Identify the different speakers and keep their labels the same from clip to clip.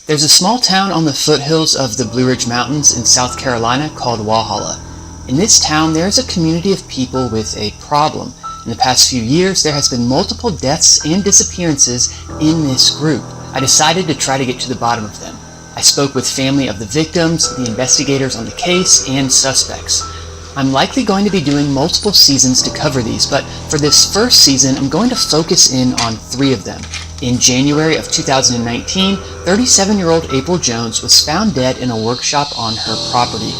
Speaker 1: There's a small town on the foothills of the Blue Ridge Mountains in South Carolina called Walhala. In this town, there is a community of people with a problem. In the past few years, there has been multiple deaths and disappearances in this group. I decided to try to get to the bottom of them. I spoke with family of the victims, the investigators on the case, and suspects. I'm likely going to be doing multiple seasons to cover these, but for this first season, I'm going to focus in on 3 of them. In January of 2019, 37-year-old April Jones was found dead in a workshop on her property.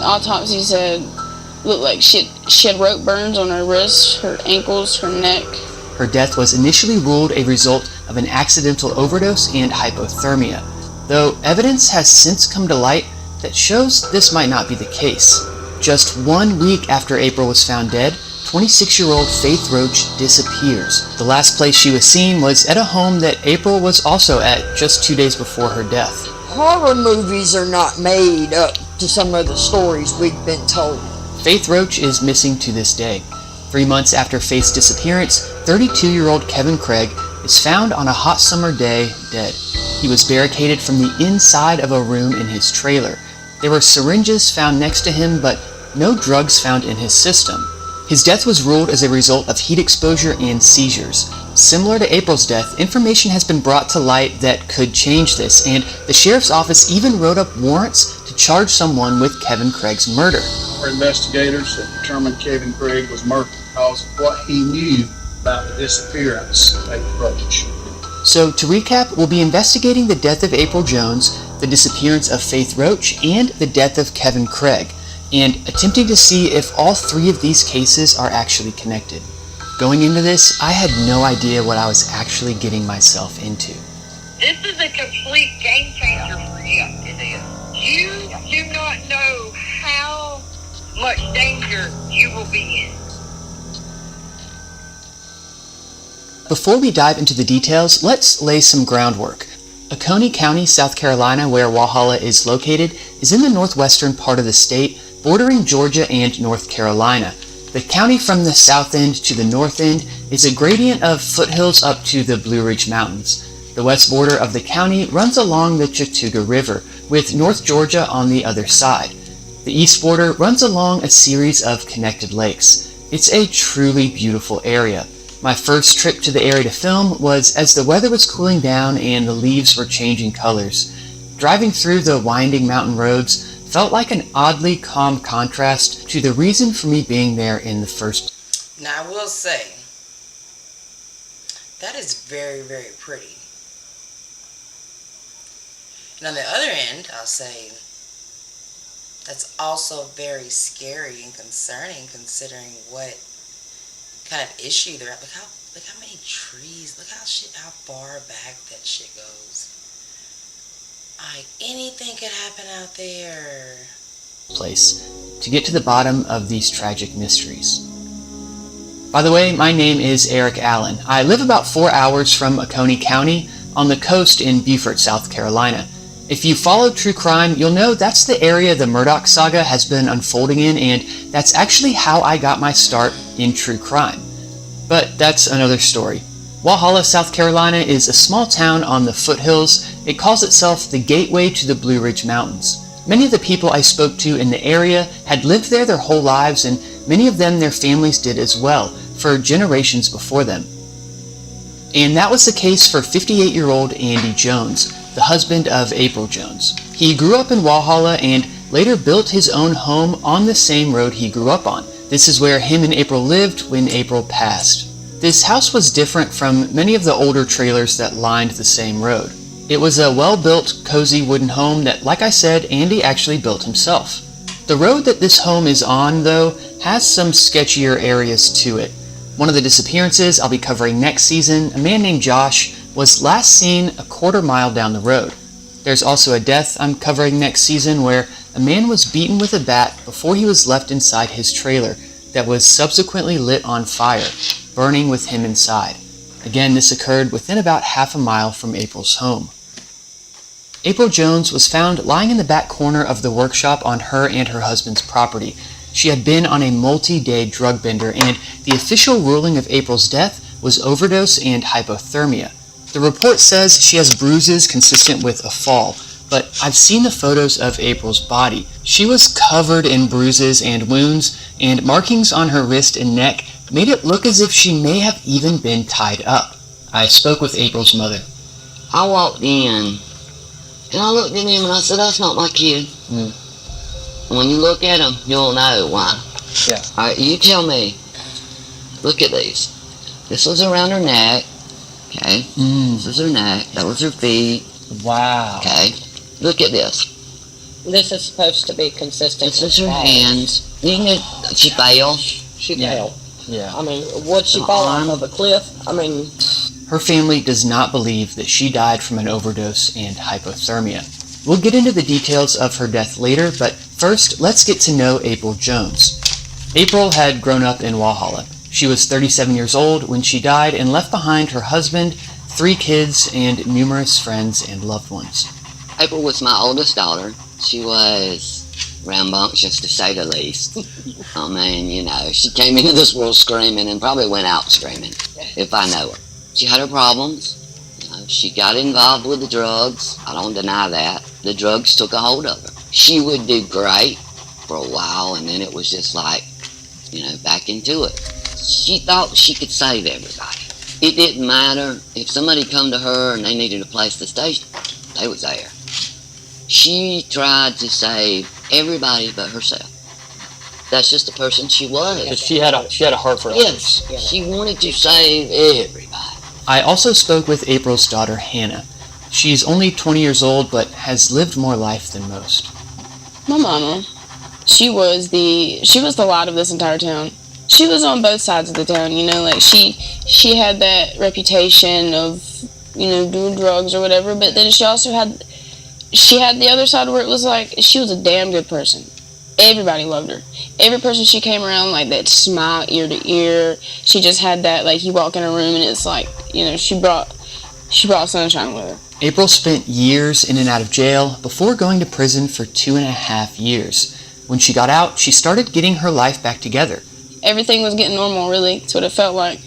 Speaker 2: Autopsy said looked like she had rope burns on her wrists, her ankles, her neck.
Speaker 1: Her death was initially ruled a result of an accidental overdose and hypothermia, though evidence has since come to light that shows this might not be the case. Just 1 week after April was found dead, 26-year-old Faith Roach disappears. The last place she was seen was at a home that April was also at just 2 days before her death.
Speaker 3: Horror movies are not made up to some of the stories we've been told.
Speaker 1: Faith Roach is missing to this day. 3 months after Faith's disappearance, 32-year-old Kevin Craig is found on a hot summer day dead. He was barricaded from the inside of a room in his trailer. There were syringes found next to him, but no drugs found in his system. His death was ruled as a result of heat exposure and seizures. Similar to April's death, information has been brought to light that could change this, and the sheriff's office even wrote up warrants to charge someone with Kevin Craig's murder.
Speaker 4: Our investigators have determined Kevin Craig was murdered because of what he knew about the disappearance of Faith Roach.
Speaker 1: So to recap, we'll be investigating the death of April Jones, the disappearance of Faith Roach, and the death of Kevin Craig, and attempting to see if all 3 of these cases are actually connected. Going into this, I had no idea what I was actually getting myself into.
Speaker 5: This is a complete game changer for you. It is. You do not know how much danger you will be in.
Speaker 1: Before we dive into the details, let's lay some groundwork. Oconee County, South Carolina, where Walhala is located, is in the northwestern part of the state, bordering Georgia and North Carolina. The county from the south end to the north end is a gradient of foothills up to the Blue Ridge Mountains. The west border of the county runs along the Chattooga River, with North Georgia on the other side. The east border runs along a series of connected lakes. It's a truly beautiful area. My first trip to the area to film was as the weather was cooling down and the leaves were changing colors. Driving through the winding mountain roads felt like an oddly calm contrast to the reason for me being there in the first place.
Speaker 6: Now I will say, that is very, very pretty. And on the other end, I'll say, that's also very scary and concerning considering what kind of issue they're at. Look how many trees, look how far back that shit goes. Like, anything could happen out there.
Speaker 1: To get to the bottom of these tragic mysteries. By the way, my name is Eric Allen. I live about 4 hours from Oconee County on the coast in Beaufort, South Carolina. If you follow true crime, you'll know that's the area the Murdaugh saga has been unfolding in, and that's actually how I got my start in true crime. But that's another story. Walhala, South Carolina is a small town on the foothills. It calls itself the gateway to the Blue Ridge Mountains. Many of the people I spoke to in the area had lived there their whole lives, and many of them their families did as well, for generations before them. And that was the case for 58-year-old Andy Jones, the husband of April Jones. He grew up in Walhala and later built his own home on the same road he grew up on. This is where him and April lived when April passed. This house was different from many of the older trailers that lined the same road. It was a well-built, cozy wooden home that, like I said, Andy actually built himself. The road that this home is on, though, has some sketchier areas to it. One of the disappearances I'll be covering next season, a man named Josh, was last seen a quarter mile down the road. There's also a death I'm covering next season where a man was beaten with a bat before he was left inside his trailer that was subsequently lit on fire, burning with him inside. Again, this occurred within about half a mile from April's home. April Jones was found lying in the back corner of the workshop on her and her husband's property. She had been on a multi-day drug bender, and the official ruling of April's death was overdose and hypothermia. The report says she has bruises consistent with a fall, but I've seen the photos of April's body. She was covered in bruises and wounds, and markings on her wrist and neck made it look as if she may have even been tied up. I spoke with April's mother.
Speaker 7: I walked in, and I looked at him and I said, that's not my kid. When you look at him, you'll know why.
Speaker 1: Yeah.
Speaker 7: All right, you tell me. Look at these. This was around her neck. Okay. This was her neck. That was her feet.
Speaker 1: Wow.
Speaker 7: Okay. Look at this.
Speaker 3: This is supposed to be consistent.
Speaker 7: This is her hands. You know, she fell.
Speaker 3: She fell.
Speaker 1: Yeah.
Speaker 3: I mean, would she fall off of a cliff? I mean,
Speaker 1: Her family does not believe that she died from an overdose and hypothermia. We'll get into the details of her death later, but first, let's get to know April Jones. April had grown up in Walhala. She was 37 years old when she died and left behind her husband, 3 kids, and numerous friends and loved ones.
Speaker 7: April was my oldest daughter. She was rambunctious, to say the least. I mean, you know, she came into this world screaming and probably went out screaming, if I know her. She had her problems. You know, she got involved with the drugs. I don't deny that. The drugs took a hold of her. She would do great for a while, and then it was just like, you know, back into it. She thought she could save everybody. It didn't matter if somebody come to her and they needed a place to stay, they was there. She tried to save everybody but herself. That's just the person she was.
Speaker 1: But she had a heart for others.
Speaker 7: Yes, she wanted to save everybody.
Speaker 1: I also spoke with April's daughter, Hannah. She's only 20 years old, but has lived more life than most.
Speaker 2: My mama, she was the light of this entire town. She was on both sides of the town, you know, like she had that reputation of, you know, doing drugs or whatever, but then she also had the other side where it was like, she was a damn good person. Everybody loved her. Every person she came around, like, that smile ear to ear. She just had that, like, you walk in a room and it's like, you know, she brought sunshine with her.
Speaker 1: April spent years in and out of jail before going to prison for 2.5 years. When she got out, she started getting her life back together.
Speaker 2: Everything was getting normal, really. That's what it felt like.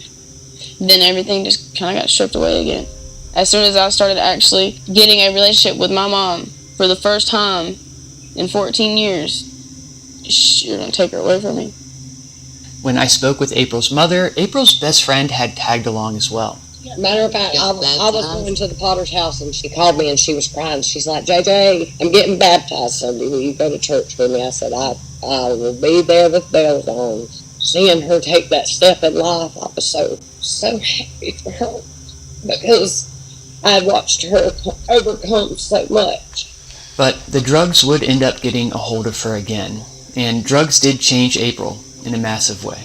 Speaker 2: Then everything just kind of got stripped away again. As soon as I started actually getting a relationship with my mom for the first time in 14 years, you're going to take her away from me.
Speaker 1: When I spoke with April's mother, April's best friend had tagged along as well.
Speaker 3: matter of fact, I was going to the Potter's house and she called me and she was crying. She's like, JJ, I'm getting baptized Sunday. Will you go to church with me? I said, I will be there with bells on. Seeing her take that step in life, I was so happy for her because I had watched her overcome so much.
Speaker 1: But the drugs would end up getting a hold of her again, and drugs did change April in a massive way.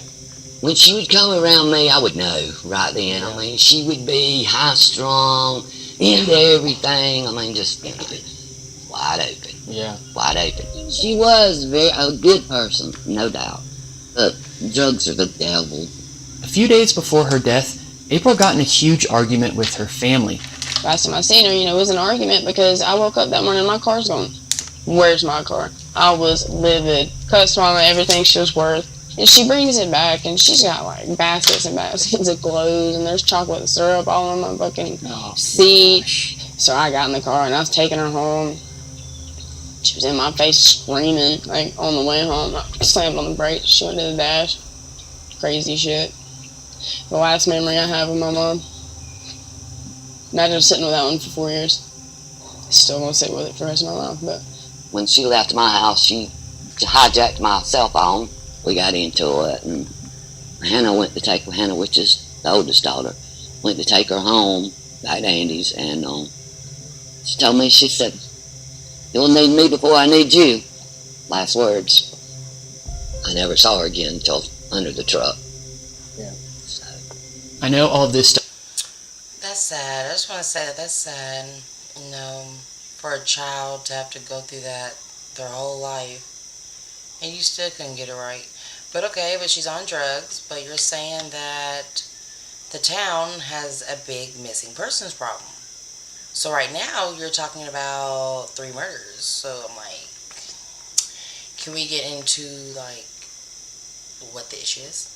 Speaker 7: When she would come around me, I would know right then. I mean, she would be high-strung, into everything. I mean, just, you know, wide open.
Speaker 1: Yeah.
Speaker 7: Wide open. She was a good person, no doubt. But drugs are the devil.
Speaker 1: A few days before her death, April got in a huge argument with her family.
Speaker 2: Last time I seen her, it was an argument because I woke up that morning and my car's gone. Where's my car? I was livid. Cussed Mama everything she was worth. And she brings it back and she's got like baskets and baskets of clothes and there's chocolate syrup all on my fucking seat. So I got in the car and I was taking her home. She was in my face screaming, like, on the way home. I slammed on the brakes. She went to the dash. Crazy shit. The last memory I have of my mom. Imagine sitting with that one for 4 years. Still gonna sit with it for the rest of my life, but...
Speaker 7: When she left my house, she hijacked my cell phone. We got into it, and Hannah, which is the oldest daughter, went to take her home, back to Andy's, and she told me, she said, "You'll need me before I need you." Last words. I never saw her again until under the truck.
Speaker 1: Yeah. So. I know all of this stuff.
Speaker 6: That's sad. I just want to say that's sad, for a child to have to go through that their whole life. And you still couldn't get it right. But okay, but she's on drugs, but you're saying that the town has a big missing persons problem. So right now, you're talking about 3 murders. So I'm like, can we get into, like, what the issue is?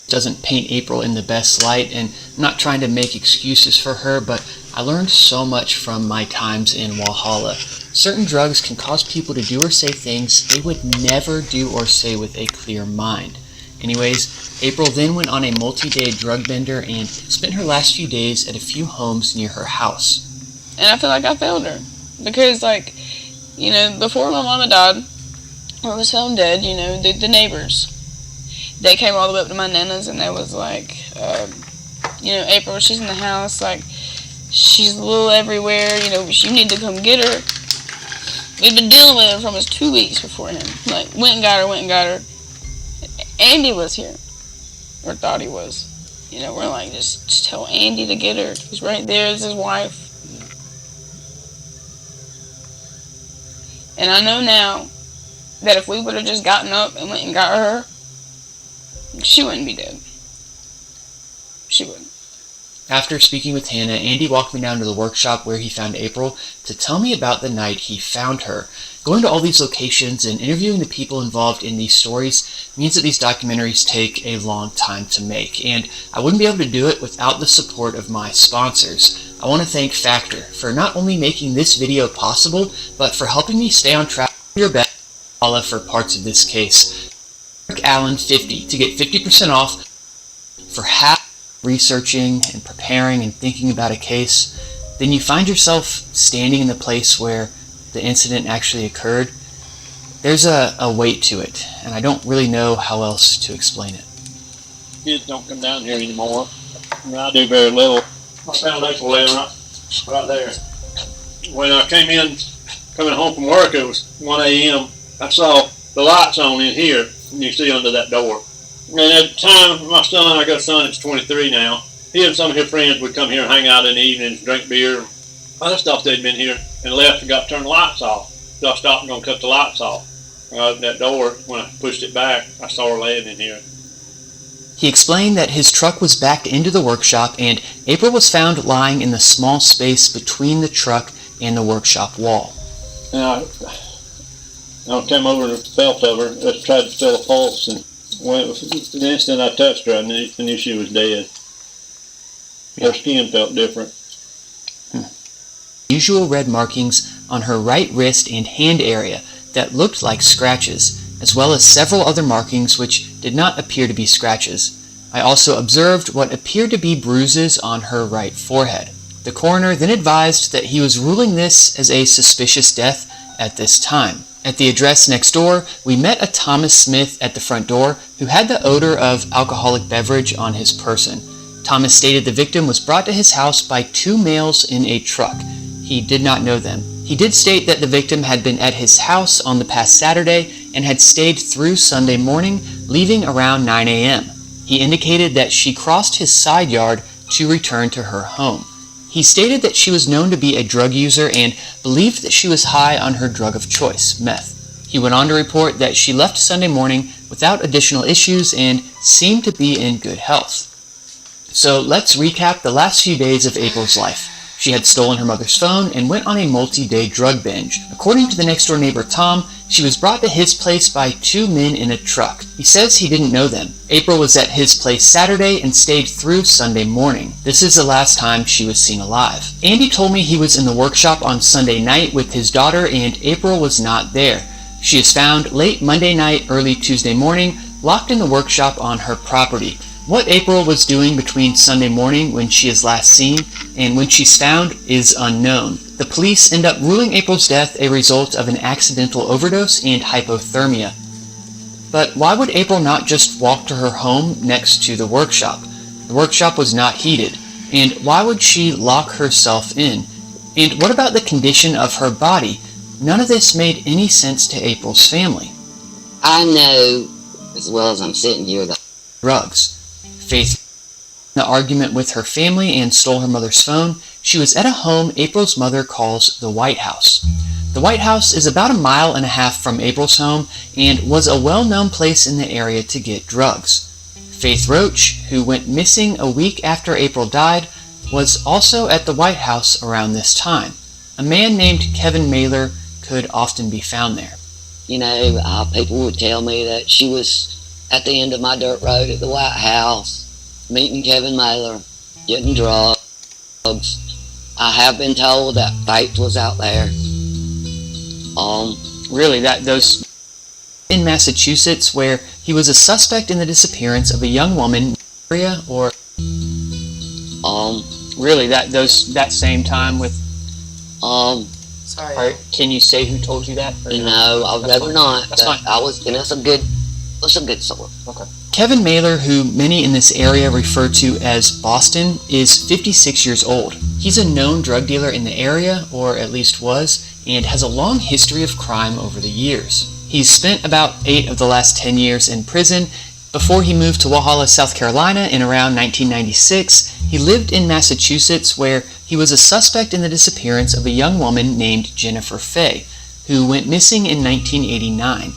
Speaker 1: Doesn't paint April in the best light, and I'm not trying to make excuses for her, but I learned so much from my times in Walhala. Certain drugs can cause people to do or say things they would never do or say with a clear mind. Anyways, April then went on a multi-day drug bender and spent her last few days at a few homes near her house.
Speaker 2: And I feel like I failed her. Because, like, you know, before my mama died, or was found dead, you know, the neighbors, they came all the way up to my nana's and they was like, you know, April, she's in the house, like, she's a little everywhere, you know, you need to come get her. We've been dealing with her for almost 2 weeks beforehand. Like, went and got her. Andy was here, or thought he was. You know, we're like, just tell Andy to get her. He's right there, it's his wife. And I know now that if we would have just gotten up and went and got her, she wouldn't be dead. She wouldn't.
Speaker 1: After speaking with Hannah, Andy walked me down to the workshop where he found April to tell me about the night he found her. Going to all these locations and interviewing the people involved in these stories means that these documentaries take a long time to make, and I wouldn't be able to do it without the support of my sponsors. I want to thank Factor for not only making this video possible, but for helping me stay on track with your best for parts of this case. Eric Allen 50 to get 50% off for half researching and preparing and thinking about a case. Then you find yourself standing in the place where the incident actually occurred. There's a weight to it, and I don't really know how else to explain it.
Speaker 8: Kids don't come down here anymore. I do very little. I found April laying right there. When I coming home from work, it was 1 a.m. I saw the lights on in here, and you see under that door. And at the time, my son, I got a son that's 23 now, he and some of his friends would come here and hang out in the evenings, drink beer. I just thought they'd been here and left and got to turn the lights off. So I stopped and gonna cut the lights off. When I opened that door, when I pushed it back, I saw her laying in here.
Speaker 1: He explained that his truck was backed into the workshop and April was found lying in the small space between the truck and the workshop wall.
Speaker 8: And I came over and felt of her, I tried to feel a pulse, and the instant I touched her, I knew she was dead. Her skin felt different.
Speaker 1: Usual red markings on her right wrist and hand area that looked like scratches, as well as several other markings which did not appear to be scratches. I also observed what appeared to be bruises on her right forehead. The coroner then advised that he was ruling this as a suspicious death at this time. At the address next door, we met a Thomas Smith at the front door who had the odor of alcoholic beverage on his person. Thomas stated the victim was brought to his house by 2 males in a truck. He did not know them. He did state that the victim had been at his house on the past Saturday and had stayed through Sunday morning, leaving around 9 a.m. He indicated that she crossed his side yard to return to her home. He stated that she was known to be a drug user and believed that she was high on her drug of choice, meth. He went on to report that she left Sunday morning without additional issues and seemed to be in good health. So let's recap the last few days of April's life. She had stolen her mother's phone and went on a multi-day drug binge. According to the next-door neighbor Tom, she was brought to his place by 2 men in a truck. He says he didn't know them. April was at his place Saturday and stayed through Sunday morning. This is the last time she was seen alive. Andy told me he was in the workshop on Sunday night with his daughter and April was not there. She is found late Monday night, early Tuesday morning, locked in the workshop on her property. What April was doing between Sunday morning when she is last seen and when she's found is unknown. The police end up ruling April's death a result of an accidental overdose and hypothermia. But why would April not just walk to her home next to the workshop? The workshop was not heated. And why would she lock herself in? And what about the condition of her body? None of this made any sense to April's family.
Speaker 7: I know, as well as I'm sitting here, that
Speaker 1: Drugs. Faith the argument with her family and stole her mother's phone. She was at a home April's mother calls the White House. The White House is about 1.5 miles from April's home and was a well-known place in the area to get drugs. Faith Roach, who went missing a week after April died, was also at the White House around this time. A man named Kevin Mailer could often be found there.
Speaker 7: People would tell me that she was at the end of my dirt road at the White House, meeting Kevin Mailer, getting drugs, I have been told that Faith was out there.
Speaker 1: Really, that those in Massachusetts, where he was a suspect in the disappearance of a young woman area, or really that same time with
Speaker 6: Sorry.
Speaker 1: can you say who told you that? Or
Speaker 7: no, I'd
Speaker 1: That's
Speaker 7: rather
Speaker 1: fine.
Speaker 7: not.
Speaker 1: That's
Speaker 7: but
Speaker 1: fine.
Speaker 7: I was, and that's a good source.
Speaker 1: Okay. Kevin Mailer, who many in this area refer to as Boston, is 56 years old. He's a known drug dealer in the area, or at least was, and has a long history of crime over the years. He's spent about 8 of the last 10 years in prison. Before he moved to Walhala, South Carolina in around 1996, he lived in Massachusetts, where he was a suspect in the disappearance of a young woman named Jennifer Fay, who went missing in 1989.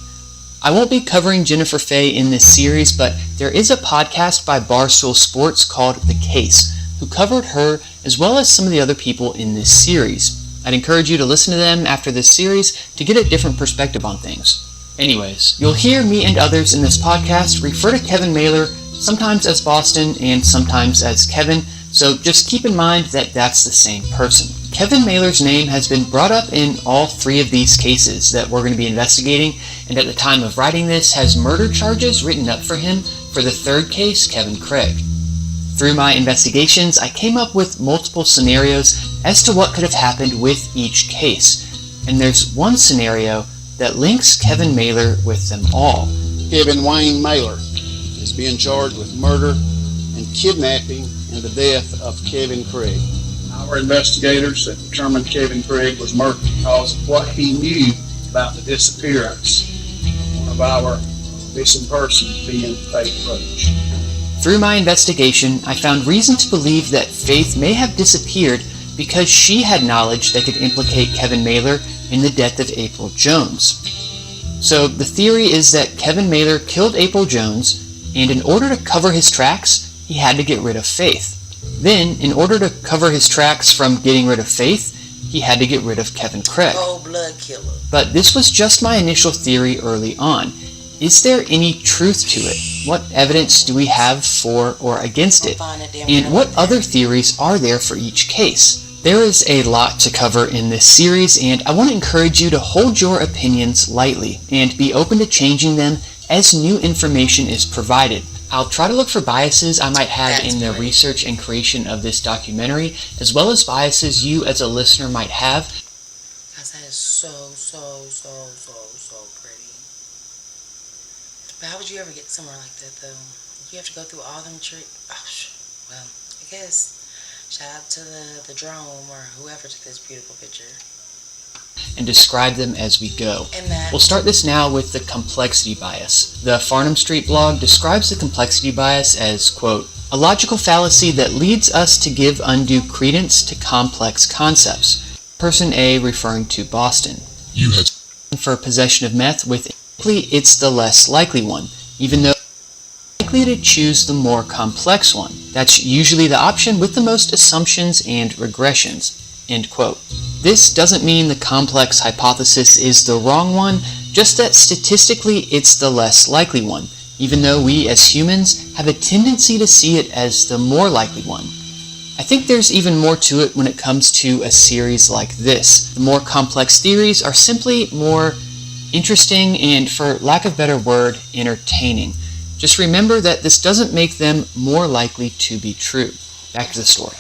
Speaker 1: I won't be covering Jennifer Fay in this series, but there is a podcast by Barstool Sports called The Case, who covered her as well as some of the other people in this series. I'd encourage you to listen to them after this series to get a different perspective on things. Anyways, you'll hear me and others in this podcast refer to Kevin Mailer sometimes as Boston and sometimes as Kevin, so just keep in mind that that's the same person. Kevin Mailer's name has been brought up in all 3 of these cases that we're going to be investigating, and at the time of writing this has murder charges written up for him for the 3rd case, Kevin Craig. Through my investigations, I came up with multiple scenarios as to what could have happened with each case, and there's one scenario that links Kevin Mailer with them all.
Speaker 4: Kevin Wayne Mailer is being charged with murder and kidnapping and the death of Kevin Craig. Our investigators have determined Kevin Craig was murdered because of what he knew about the disappearance of one of our missing persons, being Faith Roach.
Speaker 1: Through my investigation, I found reason to believe that Faith may have disappeared because she had knowledge that could implicate Kevin Mailer in the death of April Jones. So the theory is that Kevin Mailer killed April Jones, and in order to cover his tracks, he had to get rid of Faith. Then, in order to cover his tracks from getting rid of Faith, he had to get rid of Kevin Craig.
Speaker 6: Cold blood killer.
Speaker 1: But this was just my initial theory early on. Is there any truth to it? What evidence do we have for or against it? And what other theories are there for each case? There is a lot to cover in this series, and I want to encourage you to hold your opinions lightly and be open to changing them as new information is provided. I'll try to look for biases I might have in the research and creation of this documentary, as well as biases you as a listener might have.
Speaker 6: Because that is so pretty. But how would you ever get somewhere like that, though? You have to go through all them tricks. Well, I guess shout out to the drone or whoever took this beautiful picture.
Speaker 1: And describe them as we go. We'll start this now with the complexity bias. The Farnham Street blog describes the complexity bias as, quote, a logical fallacy that leads us to give undue credence to complex concepts. Person A referring to Boston. You had for possession of meth with it's the less likely one, even though likely to choose the more complex one. That's usually the option with the most assumptions and regressions. End quote. This doesn't mean the complex hypothesis is the wrong one, just that statistically it's the less likely one, even though we as humans have a tendency to see it as the more likely one. I think there's even more to it when it comes to a series like this. The more complex theories are simply more interesting and, for lack of a better word, entertaining. Just remember that this doesn't make them more likely to be true. Back to the story.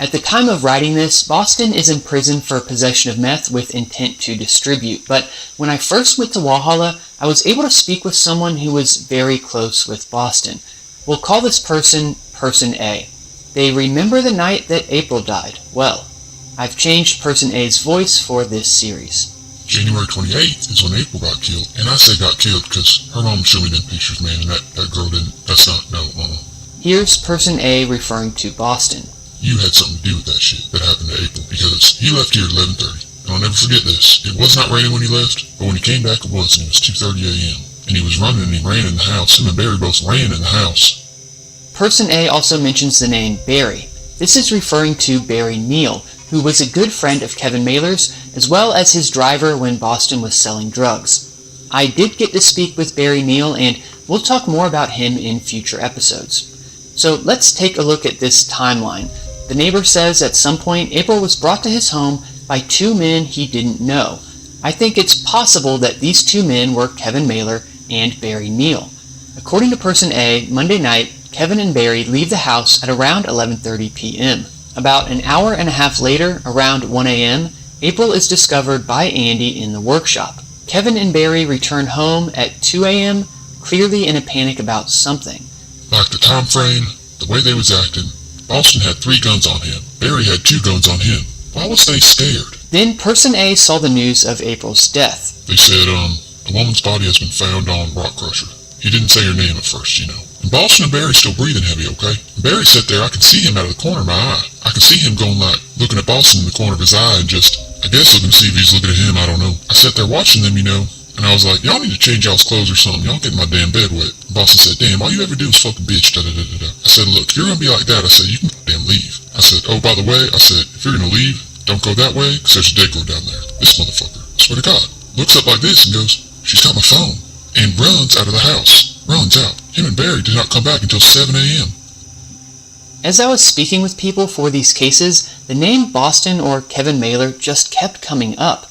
Speaker 1: At the time of writing this, Boston is in prison for possession of meth with intent to distribute, but when I first went to Walhala, I was able to speak with someone who was very close with Boston. We'll call this person Person A. They remember the night that April died. Well, I've changed Person A's voice for this series.
Speaker 9: January 28th is when April got killed, and I say got killed because her mom showed me them pictures, man, and that girl didn't, that's not, no,
Speaker 1: Here's Person A referring to Boston.
Speaker 9: You had something to do with that shit that happened to April, because he left here at 11:30. And I'll never forget this. It was not raining when he left, but when he came back it was, and it was 2:30 a.m. And he was running and he ran in the house. Him and Barry both ran in the house.
Speaker 1: Person A also mentions the name Barry. This is referring to Barry Neal, who was a good friend of Kevin Mailer's, as well as his driver when Boston was selling drugs. I did get to speak with Barry Neal, and we'll talk more about him in future episodes. So let's take a look at this timeline. The neighbor says at some point April was brought to his home by two men he didn't know. I think it's possible that these two men were Kevin Mailer and Barry Neal. According to Person A, Monday night, Kevin and Barry leave the house at around 11:30 p.m. About an hour and a half later, around 1 a.m., April is discovered by Andy in the workshop. Kevin and Barry return home at 2 a.m., clearly in a panic about something.
Speaker 9: Like the time frame, the way they was acting, Boston had 3 guns on him. Barry had 2 guns on him. Why was they scared?
Speaker 1: Then Person A saw the news of April's death.
Speaker 9: They said, the woman's body has been found on Rock Crusher. He didn't say her name at first, you know. And Boston and Barry still breathing heavy, okay? And Barry sat there, I could see him out of the corner of my eye. I could see him going like, looking at Boston in the corner of his eye and just, I guess looking to see if he's looking at him, I don't know. I sat there watching them, you know, and I was like, y'all need to change y'all's clothes or something. Y'all getting my damn bed wet. And Boston said, damn, all you ever do is fucking bitch, da-da-da-da-da. I said, look, if you're gonna be like that, I said, you can damn leave. I said, oh, by the way, I said, if you're gonna leave, don't go that way, because there's a dead girl down there. This motherfucker, I swear to God, looks up like this and goes, she's got my phone, and runs out of the house. Runs out. Him and Barry did not come back until 7 a.m.
Speaker 1: As I was speaking with people for these cases, the name Boston or Kevin Mailer just kept coming up.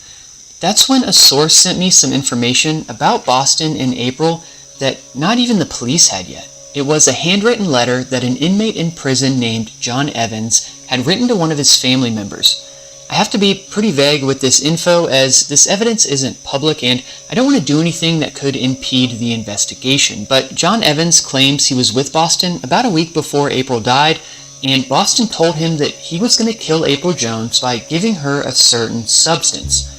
Speaker 1: That's when a source sent me some information about Boston in April that not even the police had yet. It was a handwritten letter that an inmate in prison named John Evans had written to one of his family members. I have to be pretty vague with this info as this evidence isn't public and I don't want to do anything that could impede the investigation, but John Evans claims he was with Boston about a week before April died, and Boston told him that he was going to kill April Jones by giving her a certain substance.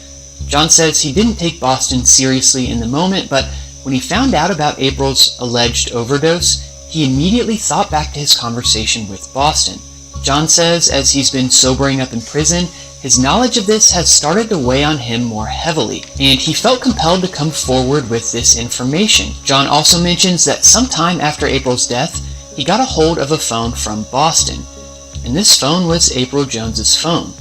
Speaker 1: John says he didn't take Boston seriously in the moment, but when he found out about April's alleged overdose, he immediately thought back to his conversation with Boston. John says as he's been sobering up in prison, his knowledge of this has started to weigh on him more heavily, and he felt compelled to come forward with this information. John also mentions that sometime after April's death, he got a hold of a phone from Boston, and this phone was April Jones's phone.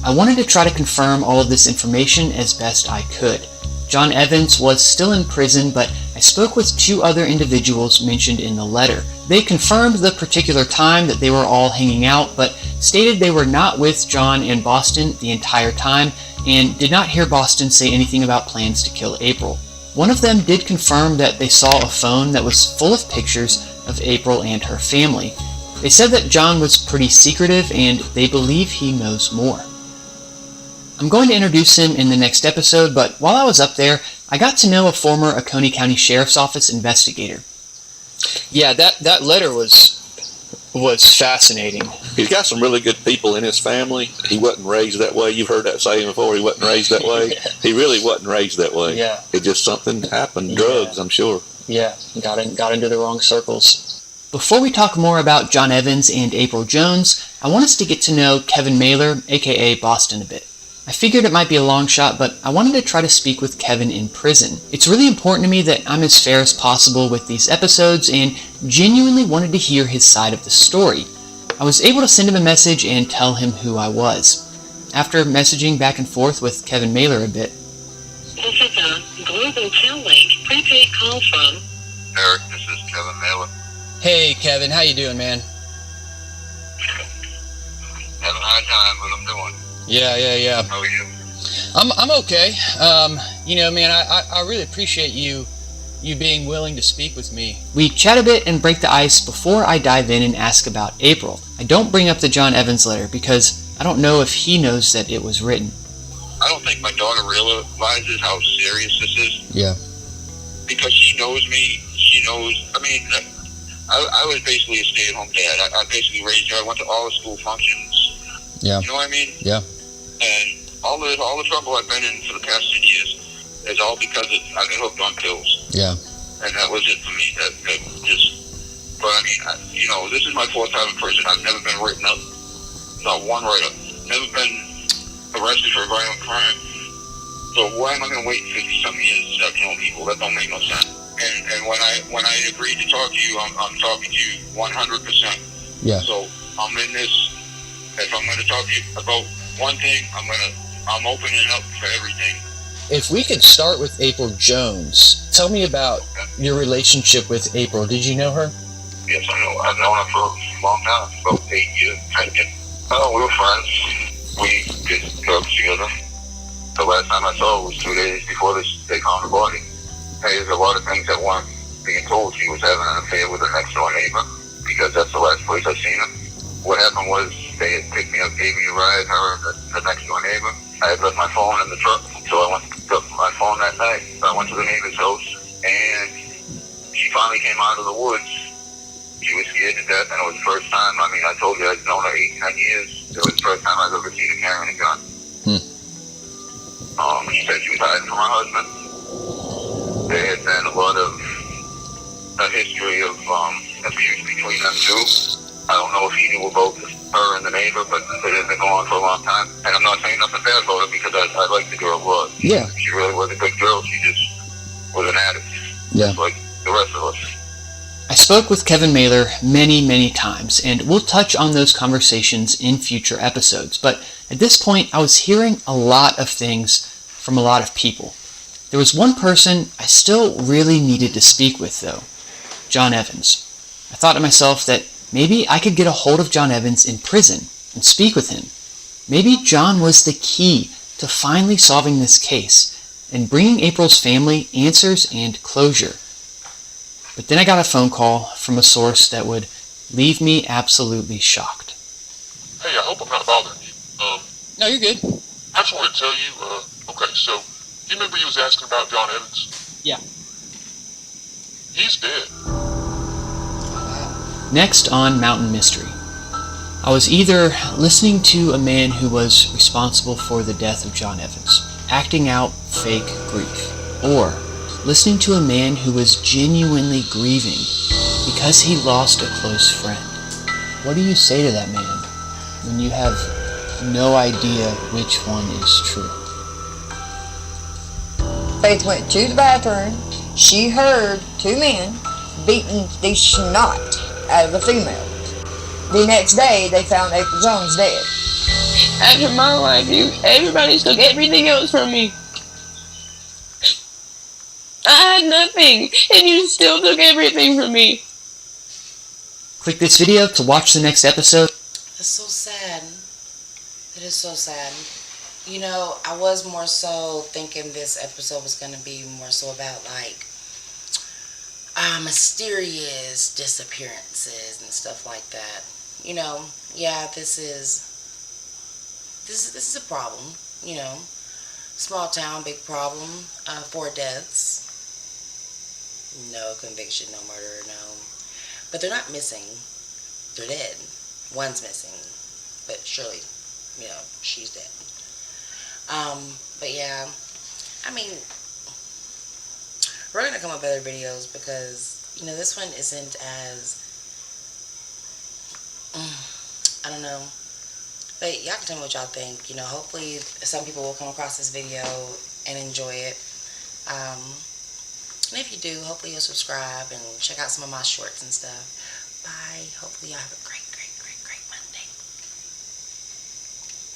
Speaker 1: I wanted to try to confirm all of this information as best I could. John Evans was still in prison, but I spoke with 2 other individuals mentioned in the letter. They confirmed the particular time that they were all hanging out, but stated they were not with John and Boston the entire time, and did not hear Boston say anything about plans to kill April. One of them did confirm that they saw a phone that was full of pictures of April and her family. They said that John was pretty secretive, and they believe he knows more. I'm going to introduce him in the next episode, but while I was up there, I got to know a former Oconee County Sheriff's Office investigator. Yeah, that letter was fascinating.
Speaker 10: He's got some really good people in his family. He wasn't raised that way. You've heard that saying before, he wasn't raised that way. He really wasn't raised that way.
Speaker 1: Yeah.
Speaker 10: It just something happened, drugs, I'm sure.
Speaker 1: Yeah, got into the wrong circles. Before we talk more about John Evans and April Jones, I want us to get to know Kevin Mailer, aka Boston, a bit. I figured it might be a long shot, but I wanted to try to speak with Kevin in prison. It's really important to me that I'm as fair as possible with these episodes and genuinely wanted to hear his side of the story. I was able to send him a message and tell him who I was. After messaging back and forth with Kevin Mailer a bit.
Speaker 5: This is a Global Tel-Link prepaid call from
Speaker 11: Eric. This is Kevin Mailer.
Speaker 1: Hey Kevin, how you doing, man?
Speaker 11: Having a hard time, but I'm doing.
Speaker 1: Yeah.
Speaker 11: How are you?
Speaker 1: I'm okay. Man, I really appreciate you being willing to speak with me. We chat a bit and break the ice before I dive in and ask about April. I don't bring up the John Evans letter because I don't know if he knows that it was written.
Speaker 11: I don't think my daughter realizes how serious this is.
Speaker 1: Yeah.
Speaker 11: Because she knows me. She knows. I was basically a stay-at-home dad. I basically raised her. I went to all the school functions.
Speaker 1: Yeah.
Speaker 11: You know what I mean?
Speaker 1: Yeah.
Speaker 11: And all the trouble I've been in for the past 10 years is all because I got hooked on pills.
Speaker 1: Yeah.
Speaker 11: And that was it for me. That just. But this is my 4th time in prison. I've never been written up. Not one write-up. Never been arrested for a violent crime. So why am I going to wait 50-something years to start killing people? That don't make no sense. And when I agreed to talk to you, I'm talking to you 100%.
Speaker 1: Yeah.
Speaker 11: So I'm in this. If I'm going to talk to you about one thing, I'm opening up for everything.
Speaker 1: If we could start with April Jones, tell me about your relationship with April. Did you know her?
Speaker 11: Yes, I know. I've known her for a long time, about 8 years, 10 years. Oh, we were friends. We did drugs together. The last time I saw her was 2 days before they found the body. Hey, there's a lot of things that weren't being told. She was having an affair with her next door neighbor, because that's the last place I seen her. What happened was they had picked me up, gave me a ride, her and the next door neighbor. I had left my phone in the truck, so I went to pick up my phone that night. So I went to the neighbor's house, and she finally came out of the woods. She was scared to death, and it was the first time. I mean, I told you I'd known her 8, 10 years. It was the first time I've ever seen her carrying a gun. She said she was hiding from her husband. There had been a history of abuse between them two. I don't know if he knew about her and the neighbor, but it had been going on for a long time. And I'm not saying nothing bad about her, because I liked the girl a lot.
Speaker 1: Yeah.
Speaker 11: She really was a good girl. She just was an addict.
Speaker 1: Yeah.
Speaker 11: Just like the rest of us.
Speaker 1: I spoke with Kevin Mailer many times, and we'll touch on those conversations in future episodes. But at this point, I was hearing a lot of things from a lot of people. There was one person I still really needed to speak with, though, John Evans. I thought to myself that maybe I could get a hold of John Evans in prison and speak with him. Maybe John was the key to finally solving this case and bringing April's family answers and closure. But then I got a phone call from a source that would leave me absolutely shocked.
Speaker 9: Hey, I hope I'm not bothering you.
Speaker 1: No, you're good.
Speaker 9: I just wanted to tell you, okay, so, you remember you was asking about John Evans?
Speaker 1: Yeah.
Speaker 9: He's dead.
Speaker 1: Next on Mountain Mystery, I was either listening to a man who was responsible for the death of John Evans, acting out fake grief, or listening to a man who was genuinely grieving because he lost a close friend. What do you say to that man when you have no idea which one is true?
Speaker 12: Faith went to the bathroom. She heard 2 men beating the snot out of a female. The next day, they found April Jones dead.
Speaker 2: After my life, everybody took everything else from me. I had nothing, and you still took everything from me.
Speaker 1: Click this video to watch the next episode.
Speaker 6: It's so sad. It is so sad. You know, I was more so thinking this episode was going to be more so about, like, mysterious disappearances and stuff like that. You know, yeah, this is a problem, you know. Small town, big problem, 4 deaths. No conviction, no murder, no. But they're not missing. They're dead. One's missing. But surely, you know, she's dead. But yeah, I mean, we're going to come up with other videos because, you know, this one isn't as, I don't know. But y'all can tell me what y'all think. You know, hopefully some people will come across this video and enjoy it. And if you do, hopefully you'll subscribe and check out some of my shorts and stuff. Bye. Hopefully y'all have a great day.